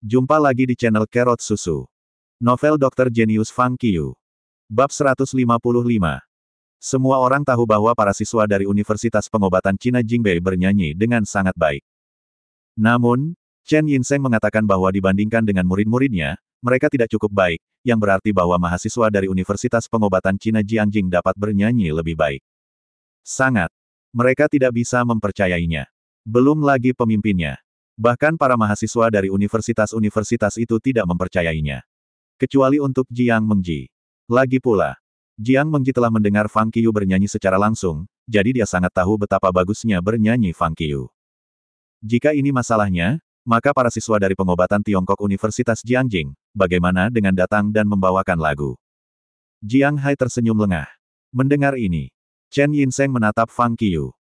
Jumpa lagi di channel Kerot Susu. Novel Dr. Genius Fang Qiu. Bab 155. Semua orang tahu bahwa para siswa dari Universitas Pengobatan Cina Jingbei bernyanyi dengan sangat baik. Namun, Chen Yinseng mengatakan bahwa dibandingkan dengan murid-muridnya, mereka tidak cukup baik, yang berarti bahwa mahasiswa dari Universitas Pengobatan Cina Jiangjing dapat bernyanyi lebih baik. Sangat. Mereka tidak bisa mempercayainya. Belum lagi pemimpinnya. Bahkan para mahasiswa dari universitas-universitas itu tidak mempercayainya. Kecuali untuk Jiang Mengji. Lagi pula, Jiang Mengji telah mendengar Fang Qiu bernyanyi secara langsung, jadi dia sangat tahu betapa bagusnya bernyanyi Fang Qiu. Jika ini masalahnya, maka para siswa dari pengobatan Tiongkok Universitas Jiangjing, bagaimana dengan datang dan membawakan lagu? Jiang Hai tersenyum lengah. Mendengar ini, Chen Yinseng menatap Fang Qiu.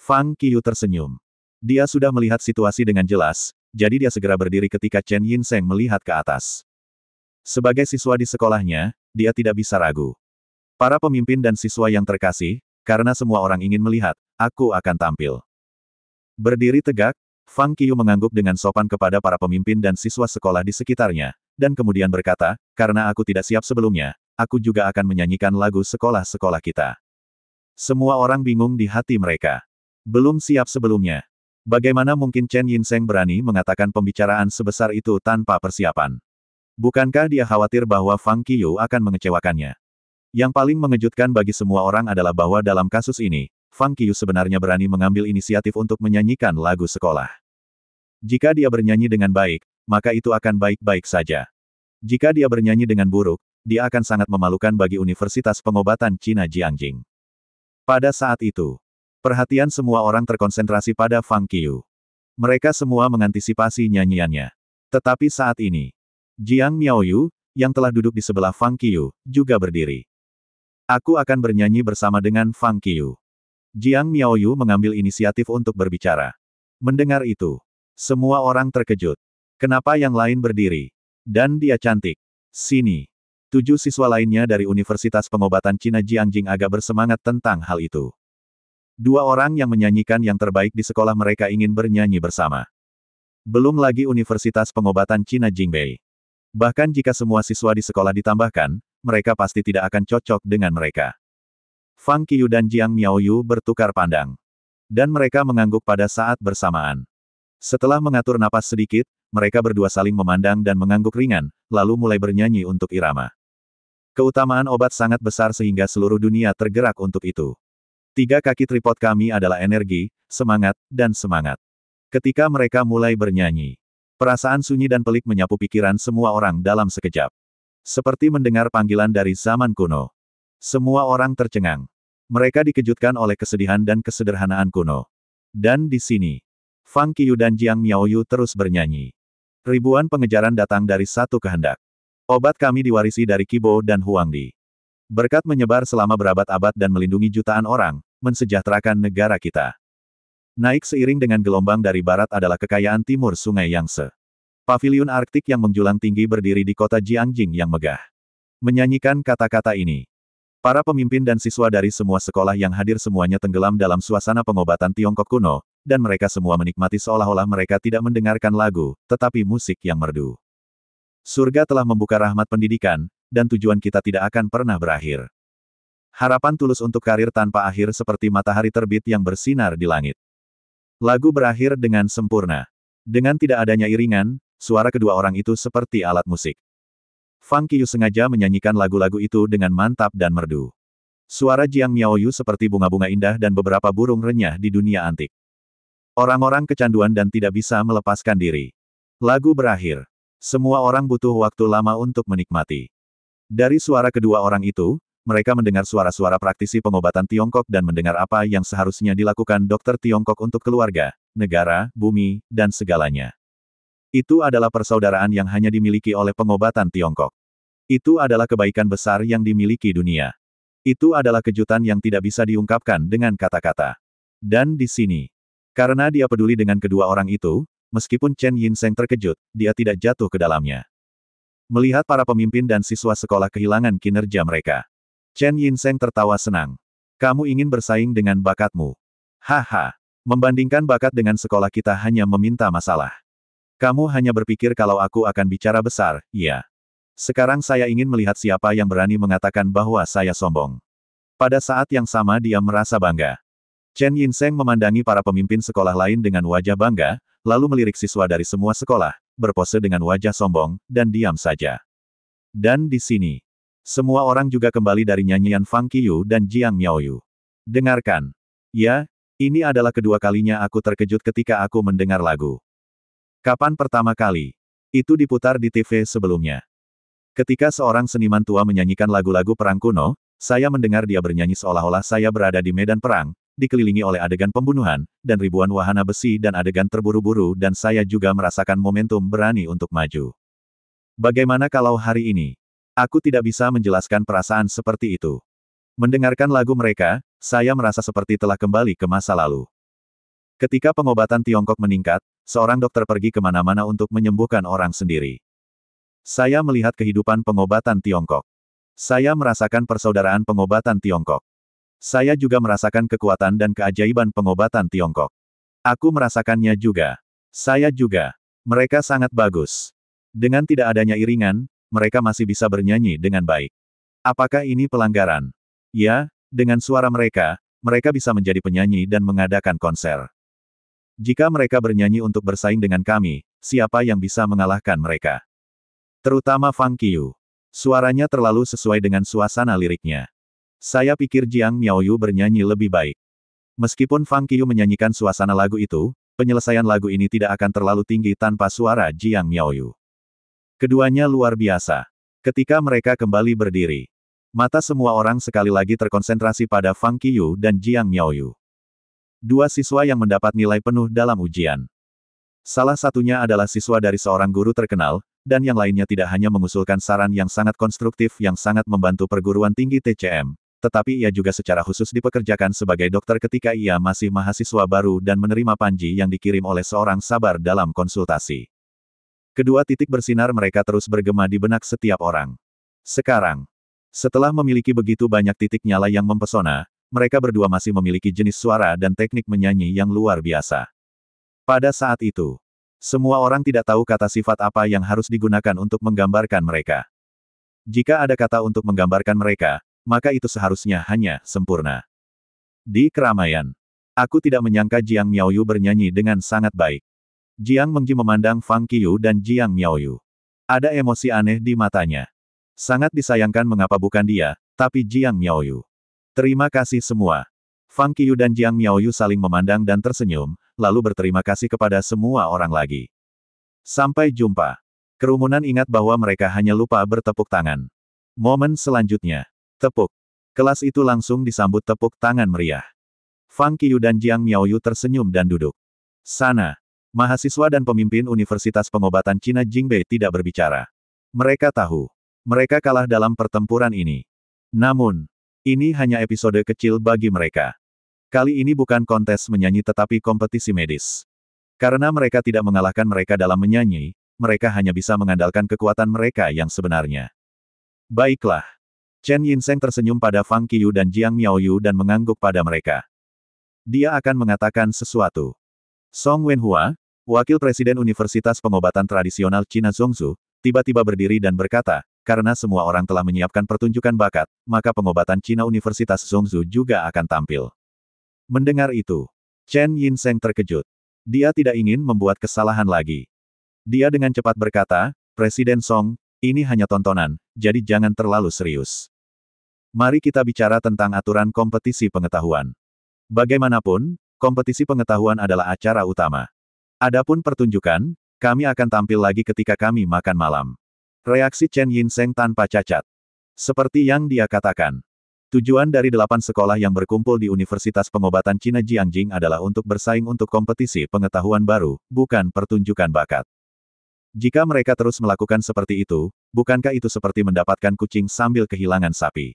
Fang Qiu tersenyum. Dia sudah melihat situasi dengan jelas, jadi dia segera berdiri ketika Chen Yinseng melihat ke atas. Sebagai siswa di sekolahnya, dia tidak bisa ragu. Para pemimpin dan siswa yang terkasih, karena semua orang ingin melihat, aku akan tampil. Berdiri tegak, Fang Qiu mengangguk dengan sopan kepada para pemimpin dan siswa sekolah di sekitarnya, dan kemudian berkata, karena aku tidak siap sebelumnya, aku juga akan menyanyikan lagu sekolah-sekolah kita. Semua orang bingung di hati mereka. Belum siap sebelumnya. Bagaimana mungkin Chen Yinseng berani mengatakan pembicaraan sebesar itu tanpa persiapan? Bukankah dia khawatir bahwa Fang Qiu akan mengecewakannya? Yang paling mengejutkan bagi semua orang adalah bahwa dalam kasus ini, Fang Qiu sebenarnya berani mengambil inisiatif untuk menyanyikan lagu sekolah. Jika dia bernyanyi dengan baik, maka itu akan baik-baik saja. Jika dia bernyanyi dengan buruk, dia akan sangat memalukan bagi Universitas Pengobatan Cina Jiangjing. Pada saat itu, perhatian semua orang terkonsentrasi pada Fang Qiu. Mereka semua mengantisipasi nyanyiannya. Tetapi saat ini, Jiang Miaoyu, yang telah duduk di sebelah Fang Qiu, juga berdiri. Aku akan bernyanyi bersama dengan Fang Qiu. Jiang Miaoyu mengambil inisiatif untuk berbicara. Mendengar itu, semua orang terkejut. Kenapa yang lain berdiri? Dan dia cantik. Sini. 7 siswa lainnya dari Universitas Pengobatan Cina Jiangjing agak bersemangat tentang hal itu. 2 orang yang menyanyikan yang terbaik di sekolah mereka ingin bernyanyi bersama. Belum lagi Universitas Pengobatan Cina Jingbei. Bahkan jika semua siswa di sekolah ditambahkan, mereka pasti tidak akan cocok dengan mereka. Fang Qiu dan Jiang Miaoyu bertukar pandang. Dan mereka mengangguk pada saat bersamaan. Setelah mengatur napas sedikit, mereka berdua saling memandang dan mengangguk ringan, lalu mulai bernyanyi untuk irama. Keutamaan obat sangat besar sehingga seluruh dunia tergerak untuk itu. 3 kaki tripod kami adalah energi, semangat, dan semangat. Ketika mereka mulai bernyanyi, perasaan sunyi dan pelik menyapu pikiran semua orang dalam sekejap. Seperti mendengar panggilan dari zaman kuno. Semua orang tercengang. Mereka dikejutkan oleh kesedihan dan kesederhanaan kuno. Dan di sini, Fang Qiu dan Jiang Miaoyu terus bernyanyi. Ribuan pengejaran datang dari satu kehendak. Obat kami diwarisi dari Qibo dan Huangdi. Berkat menyebar selama berabad-abad dan melindungi jutaan orang, mensejahterakan negara kita. Naik seiring dengan gelombang dari barat adalah kekayaan timur Sungai Yangtze. Paviliun Arktik yang menjulang tinggi berdiri di kota Jiangjing yang megah. Menyanyikan kata-kata ini, para pemimpin dan siswa dari semua sekolah yang hadir semuanya tenggelam dalam suasana pengobatan Tiongkok kuno, dan mereka semua menikmati seolah-olah mereka tidak mendengarkan lagu, tetapi musik yang merdu. Surga telah membuka rahmat pendidikan, dan tujuan kita tidak akan pernah berakhir. Harapan tulus untuk karir tanpa akhir seperti matahari terbit yang bersinar di langit. Lagu berakhir dengan sempurna. Dengan tidak adanya iringan, suara kedua orang itu seperti alat musik. Fang Qiu sengaja menyanyikan lagu-lagu itu dengan mantap dan merdu. Suara Jiang Miaoyu seperti bunga-bunga indah dan beberapa burung renyah di dunia antik. Orang-orang kecanduan dan tidak bisa melepaskan diri. Lagu berakhir. Semua orang butuh waktu lama untuk menikmati. Dari suara kedua orang itu, mereka mendengar suara-suara praktisi pengobatan Tiongkok dan mendengar apa yang seharusnya dilakukan dokter Tiongkok untuk keluarga, negara, bumi, dan segalanya. Itu adalah persaudaraan yang hanya dimiliki oleh pengobatan Tiongkok. Itu adalah kebaikan besar yang dimiliki dunia. Itu adalah kejutan yang tidak bisa diungkapkan dengan kata-kata. Dan di sini, karena dia peduli dengan kedua orang itu, meskipun Chen Yinseng terkejut, dia tidak jatuh ke dalamnya. Melihat para pemimpin dan siswa sekolah kehilangan kinerja mereka, Chen Yinseng tertawa senang. Kamu ingin bersaing dengan bakatmu. Haha. Membandingkan bakat dengan sekolah kita hanya meminta masalah. Kamu hanya berpikir kalau aku akan bicara besar, iya. Sekarang saya ingin melihat siapa yang berani mengatakan bahwa saya sombong. Pada saat yang sama dia merasa bangga. Chen Yinseng memandangi para pemimpin sekolah lain dengan wajah bangga, lalu melirik siswa dari semua sekolah, berpose dengan wajah sombong, dan diam saja. Dan di sini, semua orang juga kembali dari nyanyian Fang Qiyu dan Jiang Miaoyu. Dengarkan. Ya, ini adalah kedua kalinya aku terkejut ketika aku mendengar lagu. Kapan pertama kali? Itu diputar di TV sebelumnya. Ketika seorang seniman tua menyanyikan lagu-lagu perang kuno, saya mendengar dia bernyanyi seolah-olah saya berada di medan perang, dikelilingi oleh adegan pembunuhan, dan ribuan wahana besi dan adegan terburu-buru dan saya juga merasakan momentum berani untuk maju. Bagaimana kalau hari ini? Aku tidak bisa menjelaskan perasaan seperti itu. Mendengarkan lagu mereka, saya merasa seperti telah kembali ke masa lalu. Ketika pengobatan Tiongkok meningkat, seorang dokter pergi kemana-mana untuk menyembuhkan orang sendiri. Saya melihat kehidupan pengobatan Tiongkok. Saya merasakan persaudaraan pengobatan Tiongkok. Saya juga merasakan kekuatan dan keajaiban pengobatan Tiongkok. Aku merasakannya juga. Saya juga. Mereka sangat bagus. Dengan tidak adanya iringan, mereka masih bisa bernyanyi dengan baik. Apakah ini pelanggaran? Ya, dengan suara mereka, mereka bisa menjadi penyanyi dan mengadakan konser. Jika mereka bernyanyi untuk bersaing dengan kami, siapa yang bisa mengalahkan mereka? Terutama Fang Qiyu. Suaranya terlalu sesuai dengan suasana liriknya. Saya pikir Jiang Miaoyu bernyanyi lebih baik. Meskipun Fang Qiyu menyanyikan suasana lagu itu, penyelesaian lagu ini tidak akan terlalu tinggi tanpa suara Jiang Miaoyu. Keduanya luar biasa. Ketika mereka kembali berdiri, mata semua orang sekali lagi terkonsentrasi pada Fang Qiyu dan Jiang Miaoyu. Dua siswa yang mendapat nilai penuh dalam ujian. Salah satunya adalah siswa dari seorang guru terkenal, dan yang lainnya tidak hanya mengusulkan saran yang sangat konstruktif yang sangat membantu perguruan tinggi TCM, tetapi ia juga secara khusus dipekerjakan sebagai dokter ketika ia masih mahasiswa baru dan menerima panji yang dikirim oleh seorang sabar dalam konsultasi. Kedua titik bersinar mereka terus bergema di benak setiap orang. Sekarang, setelah memiliki begitu banyak titik nyala yang mempesona, mereka berdua masih memiliki jenis suara dan teknik menyanyi yang luar biasa. Pada saat itu, semua orang tidak tahu kata sifat apa yang harus digunakan untuk menggambarkan mereka. Jika ada kata untuk menggambarkan mereka, maka itu seharusnya hanya sempurna. Di keramaian, aku tidak menyangka Jiang Miaoyu bernyanyi dengan sangat baik. Jiang Mengji memandang Fang Qiyu dan Jiang Miaoyu. Ada emosi aneh di matanya. Sangat disayangkan mengapa bukan dia, tapi Jiang Miaoyu. Terima kasih semua. Fang Qiyu dan Jiang Miaoyu saling memandang dan tersenyum, lalu berterima kasih kepada semua orang lagi. Sampai jumpa. Kerumunan ingat bahwa mereka hanya lupa bertepuk tangan. Momen selanjutnya. Tepuk. Kelas itu langsung disambut tepuk tangan meriah. Fang Qiyu dan Jiang Miaoyu tersenyum dan duduk. Sana. Mahasiswa dan pemimpin Universitas Pengobatan Cina Jingbei tidak berbicara. Mereka tahu. Mereka kalah dalam pertempuran ini. Namun, ini hanya episode kecil bagi mereka. Kali ini bukan kontes menyanyi tetapi kompetisi medis. Karena mereka tidak mengalahkan mereka dalam menyanyi, mereka hanya bisa mengandalkan kekuatan mereka yang sebenarnya. Baiklah. Chen Yinseng tersenyum pada Fang Qiyu dan Jiang Miaoyu dan mengangguk pada mereka. Dia akan mengatakan sesuatu. Song Wenhua, wakil presiden Universitas Pengobatan Tradisional Cina Zhongzhou, tiba-tiba berdiri dan berkata, karena semua orang telah menyiapkan pertunjukan bakat, maka pengobatan Cina Universitas Zhongzhou juga akan tampil. Mendengar itu, Chen Yinseng terkejut. Dia tidak ingin membuat kesalahan lagi. Dia dengan cepat berkata, Presiden Song, ini hanya tontonan, jadi jangan terlalu serius. Mari kita bicara tentang aturan kompetisi pengetahuan. Bagaimanapun, kompetisi pengetahuan adalah acara utama. Adapun pertunjukan, kami akan tampil lagi ketika kami makan malam. Reaksi Chen Yinseng tanpa cacat. Seperti yang dia katakan. Tujuan dari 8 sekolah yang berkumpul di Universitas Pengobatan Cina Jiangjing adalah untuk bersaing untuk kompetisi pengetahuan baru, bukan pertunjukan bakat. Jika mereka terus melakukan seperti itu, bukankah itu seperti mendapatkan kucing sambil kehilangan sapi?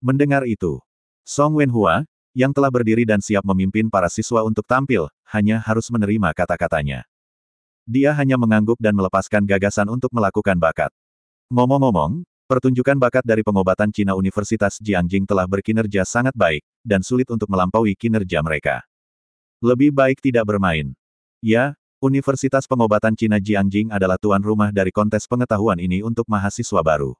Mendengar itu, Song Wenhua, yang telah berdiri dan siap memimpin para siswa untuk tampil, hanya harus menerima kata-katanya. Dia hanya mengangguk dan melepaskan gagasan untuk melakukan bakat. Ngomong-ngomong, pertunjukan bakat dari pengobatan Cina Universitas Jiangjing telah berkinerja sangat baik, dan sulit untuk melampaui kinerja mereka. Lebih baik tidak bermain. Ya, Universitas Pengobatan Cina Jiangjing adalah tuan rumah dari kontes pengetahuan ini untuk mahasiswa baru.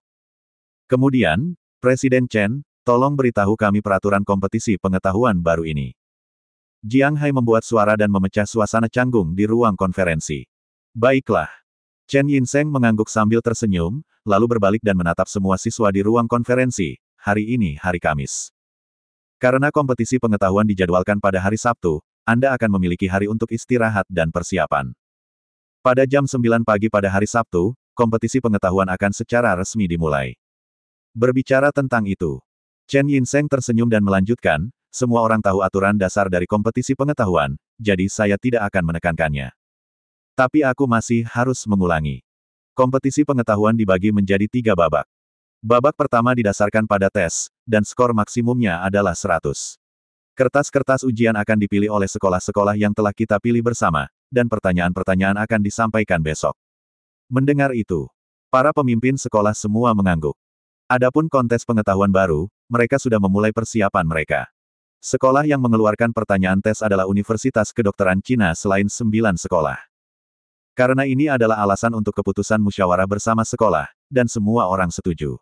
Kemudian, Presiden Chen, tolong beritahu kami peraturan kompetisi pengetahuan baru ini. Jiang Hai membuat suara dan memecah suasana canggung di ruang konferensi. Baiklah. Chen Yinseng mengangguk sambil tersenyum, lalu berbalik dan menatap semua siswa di ruang konferensi. Hari ini hari Kamis. Karena kompetisi pengetahuan dijadwalkan pada hari Sabtu, Anda akan memiliki hari untuk istirahat dan persiapan. Pada jam 9 pagi pada hari Sabtu, kompetisi pengetahuan akan secara resmi dimulai. Berbicara tentang itu, Chen Yinseng tersenyum dan melanjutkan, semua orang tahu aturan dasar dari kompetisi pengetahuan, jadi saya tidak akan menekankannya. Tapi aku masih harus mengulangi. Kompetisi pengetahuan dibagi menjadi 3 babak. Babak pertama didasarkan pada tes, dan skor maksimumnya adalah 100. Kertas-kertas ujian akan dipilih oleh sekolah-sekolah yang telah kita pilih bersama, dan pertanyaan-pertanyaan akan disampaikan besok. Mendengar itu, para pemimpin sekolah semua mengangguk. Adapun kontes pengetahuan baru, mereka sudah memulai persiapan mereka. Sekolah yang mengeluarkan pertanyaan tes adalah Universitas Kedokteran Cina selain 9 sekolah. Karena ini adalah alasan untuk keputusan musyawarah bersama sekolah, dan semua orang setuju.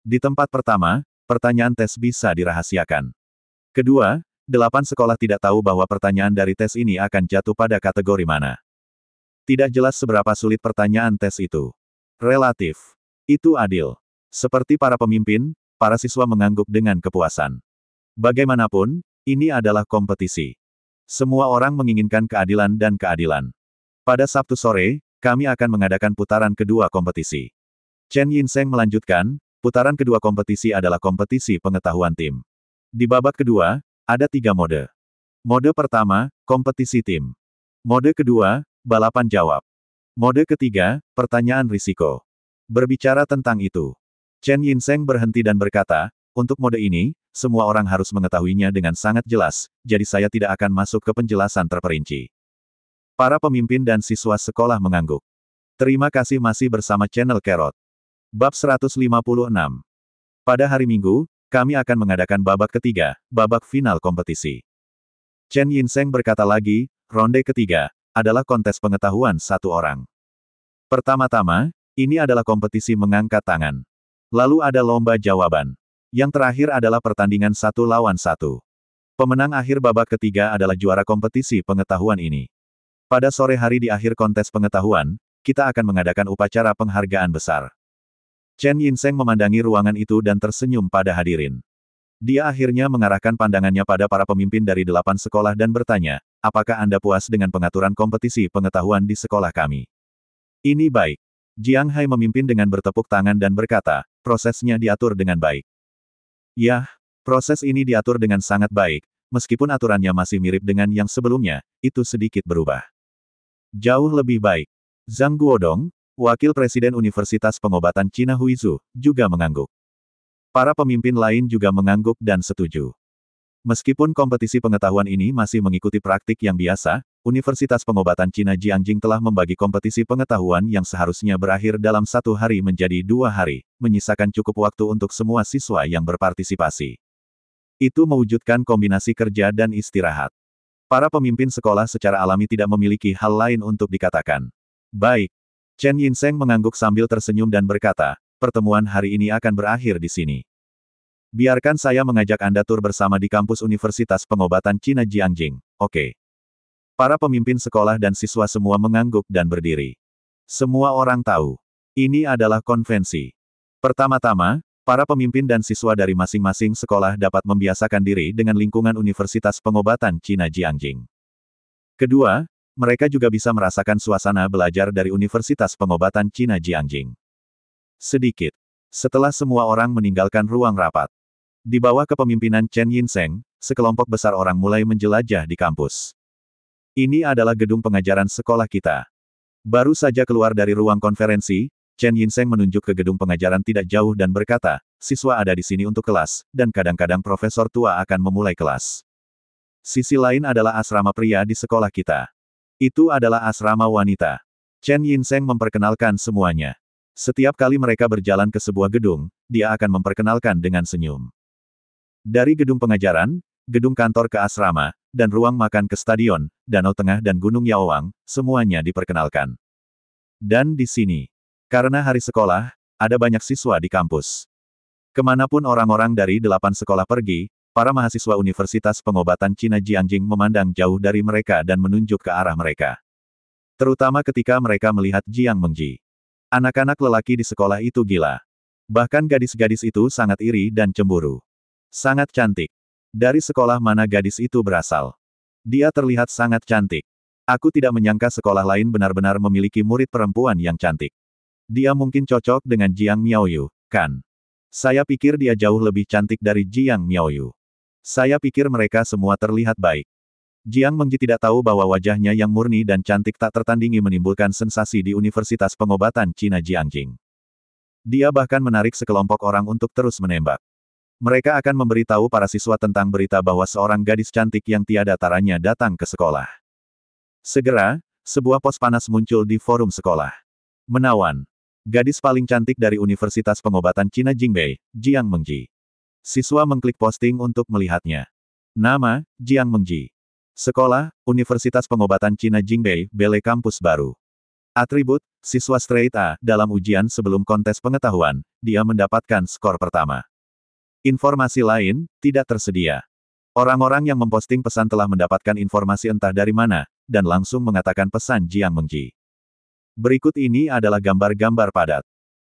Di tempat pertama, pertanyaan tes bisa dirahasiakan. Kedua, 8 sekolah tidak tahu bahwa pertanyaan dari tes ini akan jatuh pada kategori mana. Tidak jelas seberapa sulit pertanyaan tes itu. Relatif. Itu adil. Seperti para pemimpin, para siswa mengangguk dengan kepuasan. Bagaimanapun, ini adalah kompetisi. Semua orang menginginkan keadilan dan keadilan. Pada Sabtu sore, kami akan mengadakan putaran kedua kompetisi. Chen Yinseng melanjutkan, putaran kedua kompetisi adalah kompetisi pengetahuan tim. Di babak kedua, ada 3 mode. Mode pertama, kompetisi tim. Mode kedua, balapan jawab. Mode ketiga, pertanyaan risiko. Berbicara tentang itu, Chen Yinseng berhenti dan berkata, untuk mode ini, semua orang harus mengetahuinya dengan sangat jelas, jadi saya tidak akan masuk ke penjelasan terperinci. Para pemimpin dan siswa sekolah mengangguk. Terima kasih masih bersama channel Carrot. Bab 156. Pada hari Minggu, kami akan mengadakan babak ketiga, babak final kompetisi. Chen Yinseng berkata lagi, ronde ketiga, adalah kontes pengetahuan 1 orang. Pertama-tama, ini adalah kompetisi mengangkat tangan. Lalu ada lomba jawaban. Yang terakhir adalah pertandingan 1 lawan 1. Pemenang akhir babak ketiga adalah juara kompetisi pengetahuan ini. Pada sore hari di akhir kontes pengetahuan, kita akan mengadakan upacara penghargaan besar. Chen Yinseng memandangi ruangan itu dan tersenyum pada hadirin. Dia akhirnya mengarahkan pandangannya pada para pemimpin dari 8 sekolah dan bertanya, apakah Anda puas dengan pengaturan kompetisi pengetahuan di sekolah kami? Ini baik. Jiang Hai memimpin dengan bertepuk tangan dan berkata, prosesnya diatur dengan baik. Yah, proses ini diatur dengan sangat baik, meskipun aturannya masih mirip dengan yang sebelumnya, itu sedikit berubah. Jauh lebih baik. Zhang Guodong, Wakil Presiden Universitas Pengobatan Cina Huizu, juga mengangguk. Para pemimpin lain juga mengangguk dan setuju. Meskipun kompetisi pengetahuan ini masih mengikuti praktik yang biasa, Universitas Pengobatan Cina Jiangjing telah membagi kompetisi pengetahuan yang seharusnya berakhir dalam 1 hari menjadi 2 hari, menyisakan cukup waktu untuk semua siswa yang berpartisipasi. Itu mewujudkan kombinasi kerja dan istirahat. Para pemimpin sekolah secara alami tidak memiliki hal lain untuk dikatakan. Baik. Chen Yinseng mengangguk sambil tersenyum dan berkata, pertemuan hari ini akan berakhir di sini. Biarkan saya mengajak Anda tur bersama di kampus Universitas Pengobatan Cina Jiangjing, oke? Para pemimpin sekolah dan siswa semua mengangguk dan berdiri. Semua orang tahu. Ini adalah konvensi. Pertama-tama, para pemimpin dan siswa dari masing-masing sekolah dapat membiasakan diri dengan lingkungan Universitas Pengobatan Cina Jiangjing. Kedua, mereka juga bisa merasakan suasana belajar dari Universitas Pengobatan Cina Jiangjing. Sedikit. Setelah semua orang meninggalkan ruang rapat. Di bawah kepemimpinan Chen Yinseng, sekelompok besar orang mulai menjelajah di kampus. Ini adalah gedung pengajaran sekolah kita. Baru saja keluar dari ruang konferensi, Chen Yinseng menunjuk ke gedung pengajaran tidak jauh dan berkata, siswa ada di sini untuk kelas, dan kadang-kadang profesor tua akan memulai kelas. Sisi lain adalah asrama pria di sekolah kita. Itu adalah asrama wanita. Chen Yinseng memperkenalkan semuanya. Setiap kali mereka berjalan ke sebuah gedung, dia akan memperkenalkan dengan senyum. Dari gedung pengajaran, gedung kantor ke asrama, dan ruang makan ke stadion, danau tengah dan gunung Yaowang, semuanya diperkenalkan. Dan di sini, karena hari sekolah, ada banyak siswa di kampus. Kemanapun orang-orang dari 8 sekolah pergi, para mahasiswa Universitas Pengobatan Cina Jiangjing memandang jauh dari mereka dan menunjuk ke arah mereka. Terutama ketika mereka melihat Jiang Mengji. Anak-anak lelaki di sekolah itu gila. Bahkan gadis-gadis itu sangat iri dan cemburu. Sangat cantik. Dari sekolah mana gadis itu berasal? Dia terlihat sangat cantik. Aku tidak menyangka sekolah lain benar-benar memiliki murid perempuan yang cantik. Dia mungkin cocok dengan Jiang Miaoyu, kan? Saya pikir dia jauh lebih cantik dari Jiang Miaoyu. Saya pikir mereka semua terlihat baik. Jiang Mengji tidak tahu bahwa wajahnya yang murni dan cantik tak tertandingi menimbulkan sensasi di Universitas Pengobatan Cina Jiangjing. Dia bahkan menarik sekelompok orang untuk terus menembak. Mereka akan memberitahu para siswa tentang berita bahwa seorang gadis cantik yang tiada taranya datang ke sekolah. Segera, sebuah pos panas muncul di forum sekolah. Menawan. Gadis paling cantik dari Universitas Pengobatan Cina Jingbei, Jiang Mengji. Siswa mengklik posting untuk melihatnya. Nama, Jiang Mengji. Sekolah, Universitas Pengobatan Cina Jingbei, Bele Kampus Baru. Atribut, siswa straight A, dalam ujian sebelum kontes pengetahuan, dia mendapatkan skor pertama. Informasi lain, tidak tersedia. Orang-orang yang memposting pesan telah mendapatkan informasi entah dari mana, dan langsung mengatakan pesan Jiang Mengji. Berikut ini adalah gambar-gambar padat.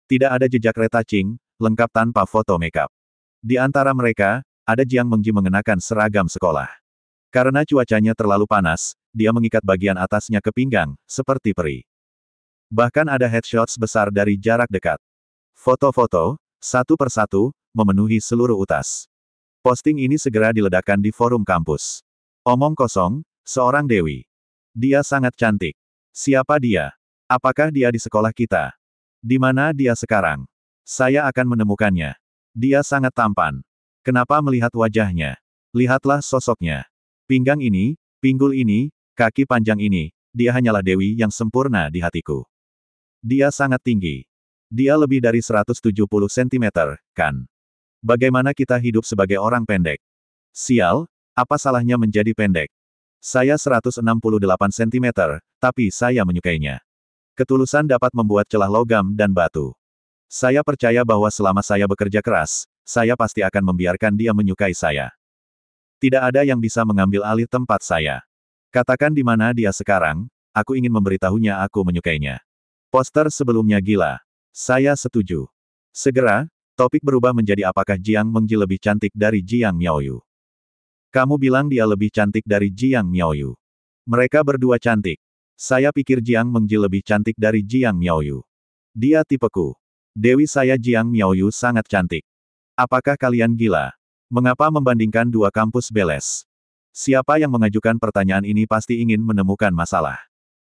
Tidak ada jejak retouching, lengkap tanpa foto makeup. Di antara mereka, ada Jiang Mengji mengenakan seragam sekolah. Karena cuacanya terlalu panas, dia mengikat bagian atasnya ke pinggang, seperti peri. Bahkan ada headshots besar dari jarak dekat. Foto-foto, satu persatu, memenuhi seluruh utas. Posting ini segera diledakkan di forum kampus. Omong kosong, seorang dewi. Dia sangat cantik. Siapa dia? Apakah dia di sekolah kita? Di mana dia sekarang? Saya akan menemukannya. Dia sangat tampan. Kenapa melihat wajahnya? Lihatlah sosoknya. Pinggang ini, pinggul ini, kaki panjang ini, dia hanyalah dewi yang sempurna di hatiku. Dia sangat tinggi. Dia lebih dari 170 cm, kan? Bagaimana kita hidup sebagai orang pendek? Sial, apa salahnya menjadi pendek? Saya 168 cm, tapi saya menyukainya. Ketulusan dapat membuat celah logam dan batu. Saya percaya bahwa selama saya bekerja keras, saya pasti akan membiarkan dia menyukai saya. Tidak ada yang bisa mengambil alih tempat saya. Katakan di mana dia sekarang, aku ingin memberitahunya aku menyukainya. Poster sebelumnya gila. Saya setuju. Segera, topik berubah menjadi apakah Jiang Mengji lebih cantik dari Jiang Miaoyu. Kamu bilang dia lebih cantik dari Jiang Miaoyu. Mereka berdua cantik. Saya pikir Jiang Mengji lebih cantik dari Jiang Miaoyu. Dia tipeku. Dewi saya Jiang Miaoyu sangat cantik. Apakah kalian gila? Mengapa membandingkan dua kampus beles? Siapa yang mengajukan pertanyaan ini pasti ingin menemukan masalah.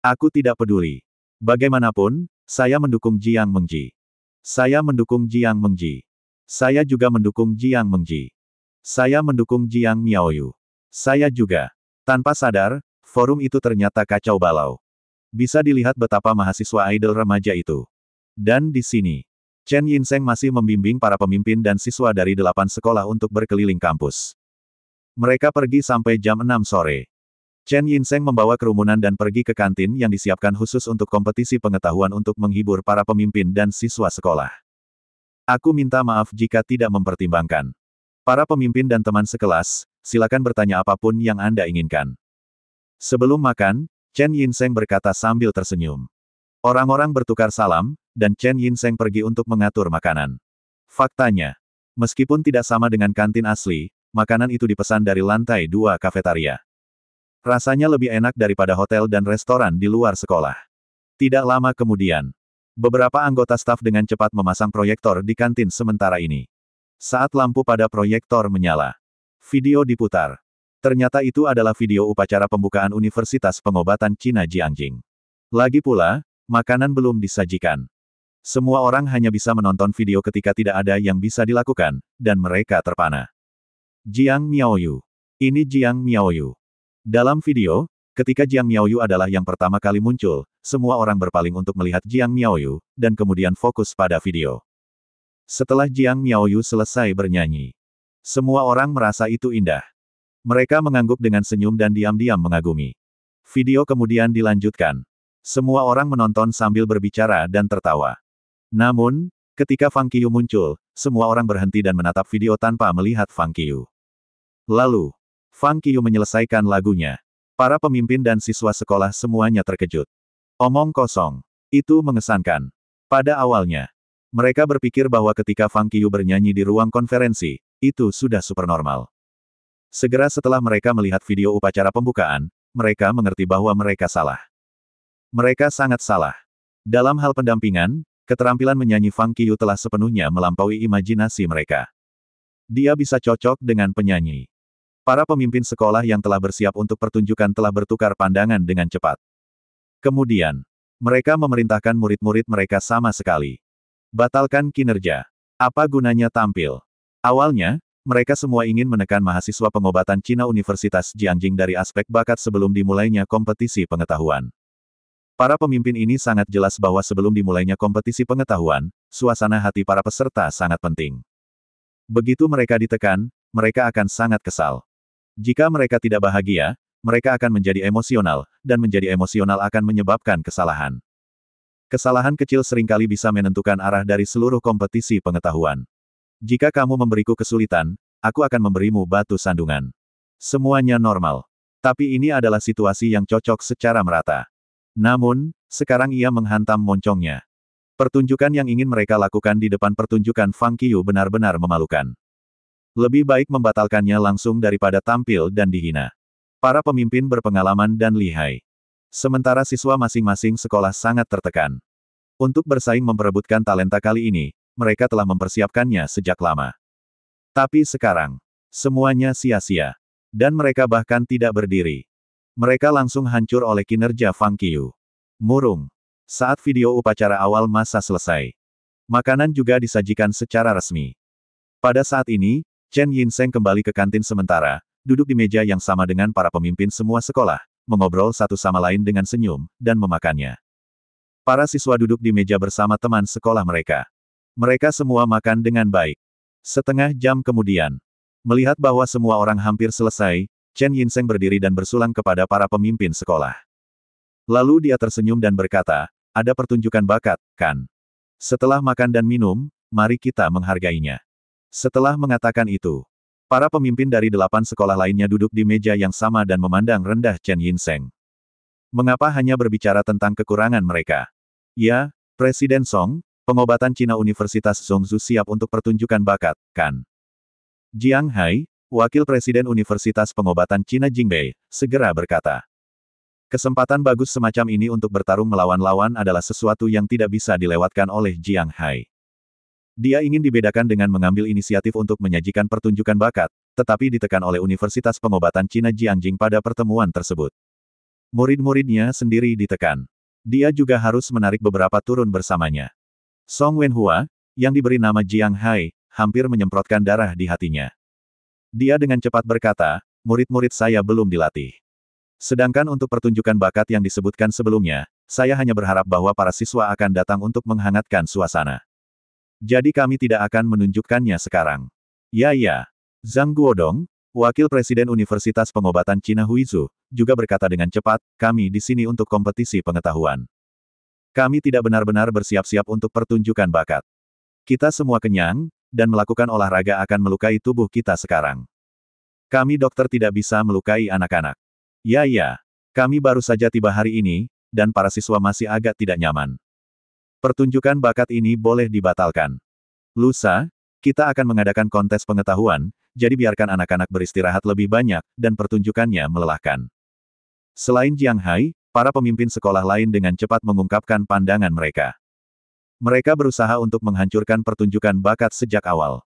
Aku tidak peduli. Bagaimanapun, saya mendukung Jiang Mengji. Saya mendukung Jiang Mengji. Saya juga mendukung Jiang Mengji. Saya mendukung Jiang Miaoyu. Saya juga. Tanpa sadar, forum itu ternyata kacau balau. Bisa dilihat betapa mahasiswa idol remaja itu. Dan di sini, Chen Yinseng masih membimbing para pemimpin dan siswa dari 8 sekolah untuk berkeliling kampus. Mereka pergi sampai jam 6 sore. Chen Yinseng membawa kerumunan dan pergi ke kantin yang disiapkan khusus untuk kompetisi pengetahuan untuk menghibur para pemimpin dan siswa sekolah. Aku minta maaf jika tidak mempertimbangkan. Para pemimpin dan teman sekelas, silakan bertanya apapun yang Anda inginkan. Sebelum makan, Chen Yinseng berkata sambil tersenyum. Orang-orang bertukar salam, dan Chen Yinseng pergi untuk mengatur makanan. Faktanya, meskipun tidak sama dengan kantin asli, makanan itu dipesan dari lantai 2 kafetaria. Rasanya lebih enak daripada hotel dan restoran di luar sekolah. Tidak lama kemudian, beberapa anggota staf dengan cepat memasang proyektor di kantin sementara ini. Saat lampu pada proyektor menyala, video diputar. Ternyata itu adalah video upacara pembukaan Universitas Pengobatan Cina Jiangjing. Lagi pula, makanan belum disajikan. Semua orang hanya bisa menonton video ketika tidak ada yang bisa dilakukan, dan mereka terpana. Jiang Miaoyu. Ini Jiang Miaoyu. Dalam video, ketika Jiang Miaoyu adalah yang pertama kali muncul, semua orang berpaling untuk melihat Jiang Miaoyu, dan kemudian fokus pada video. Setelah Jiang Miaoyu selesai bernyanyi, semua orang merasa itu indah. Mereka mengangguk dengan senyum dan diam-diam mengagumi. Video kemudian dilanjutkan. Semua orang menonton sambil berbicara dan tertawa. Namun, ketika Fang Qiyu muncul, semua orang berhenti dan menatap video tanpa melihat Fang Qiyu. Lalu, Fang Qiyu menyelesaikan lagunya. Para pemimpin dan siswa sekolah semuanya terkejut. Omong kosong. Itu mengesankan. Pada awalnya, mereka berpikir bahwa ketika Fang Qiyu bernyanyi di ruang konferensi, itu sudah supernormal. Segera setelah mereka melihat video upacara pembukaan, mereka mengerti bahwa mereka salah. Mereka sangat salah. Dalam hal pendampingan, keterampilan menyanyi Fang Qiyu telah sepenuhnya melampaui imajinasi mereka. Dia bisa cocok dengan penyanyi. Para pemimpin sekolah yang telah bersiap untuk pertunjukan telah bertukar pandangan dengan cepat. Kemudian, mereka memerintahkan murid-murid mereka sama sekali. Batalkan kinerja. Apa gunanya tampil? Awalnya, mereka semua ingin menekan mahasiswa pengobatan Cina Universitas Jiangjing dari aspek bakat sebelum dimulainya kompetisi pengetahuan. Para pemimpin ini sangat jelas bahwa sebelum dimulainya kompetisi pengetahuan, suasana hati para peserta sangat penting. Begitu mereka ditekan, mereka akan sangat kesal. Jika mereka tidak bahagia, mereka akan menjadi emosional, dan menjadi emosional akan menyebabkan kesalahan. Kesalahan kecil seringkali bisa menentukan arah dari seluruh kompetisi pengetahuan. Jika kamu memberiku kesulitan, aku akan memberimu batu sandungan. Semuanya normal. Tapi ini adalah situasi yang cocok secara merata. Namun, sekarang ia menghantam moncongnya. Pertunjukan yang ingin mereka lakukan di depan pertunjukan Fang Qiyu benar-benar memalukan. Lebih baik membatalkannya langsung daripada tampil dan dihina. Para pemimpin berpengalaman dan lihai. Sementara siswa masing-masing sekolah sangat tertekan. Untuk bersaing memperebutkan talenta kali ini, mereka telah mempersiapkannya sejak lama. Tapi sekarang, semuanya sia-sia. Dan mereka bahkan tidak berdiri. Mereka langsung hancur oleh kinerja Fang Qiyu. Murung. Saat video upacara awal masa selesai, makanan juga disajikan secara resmi. Pada saat ini, Chen Yinseng kembali ke kantin sementara, duduk di meja yang sama dengan para pemimpin semua sekolah, mengobrol satu sama lain dengan senyum, dan memakannya. Para siswa duduk di meja bersama teman sekolah mereka. Mereka semua makan dengan baik. Setengah jam kemudian, melihat bahwa semua orang hampir selesai, Chen Yinseng berdiri dan bersulang kepada para pemimpin sekolah. Lalu dia tersenyum dan berkata, ada pertunjukan bakat, kan? Setelah makan dan minum, mari kita menghargainya. Setelah mengatakan itu, para pemimpin dari 8 sekolah lainnya duduk di meja yang sama dan memandang rendah Chen Yinseng. Mengapa hanya berbicara tentang kekurangan mereka? Ya, Presiden Song, pengobatan Cina Universitas Zhongzhou siap untuk pertunjukan bakat, kan? Jiang Hai, Wakil Presiden Universitas Pengobatan Cina Jingbei, segera berkata. Kesempatan bagus semacam ini untuk bertarung melawan lawan adalah sesuatu yang tidak bisa dilewatkan oleh Jiang Hai. Dia ingin dibedakan dengan mengambil inisiatif untuk menyajikan pertunjukan bakat, tetapi ditekan oleh Universitas Pengobatan Cina Jiangjing pada pertemuan tersebut. Murid-muridnya sendiri ditekan. Dia juga harus menarik beberapa turun bersamanya. Song Wenhua, yang diberi nama Jiang Hai, hampir menyemprotkan darah di hatinya. Dia dengan cepat berkata, murid-murid saya belum dilatih. Sedangkan untuk pertunjukan bakat yang disebutkan sebelumnya, saya hanya berharap bahwa para siswa akan datang untuk menghangatkan suasana. Jadi kami tidak akan menunjukkannya sekarang. Ya. Zhang Guodong, Wakil Presiden Universitas Pengobatan Cina Huizhou, juga berkata dengan cepat, kami di sini untuk kompetisi pengetahuan. Kami tidak benar-benar bersiap-siap untuk pertunjukan bakat. Kita semua kenyang, dan melakukan olahraga akan melukai tubuh kita sekarang. Kami dokter tidak bisa melukai anak-anak. Ya. Kami baru saja tiba hari ini, dan para siswa masih agak tidak nyaman. Pertunjukan bakat ini boleh dibatalkan. Lusa, kita akan mengadakan kontes pengetahuan, jadi biarkan anak-anak beristirahat lebih banyak, dan pertunjukannya melelahkan. Selain Jiang Hai, para pemimpin sekolah lain dengan cepat mengungkapkan pandangan mereka. Mereka berusaha untuk menghancurkan pertunjukan bakat sejak awal.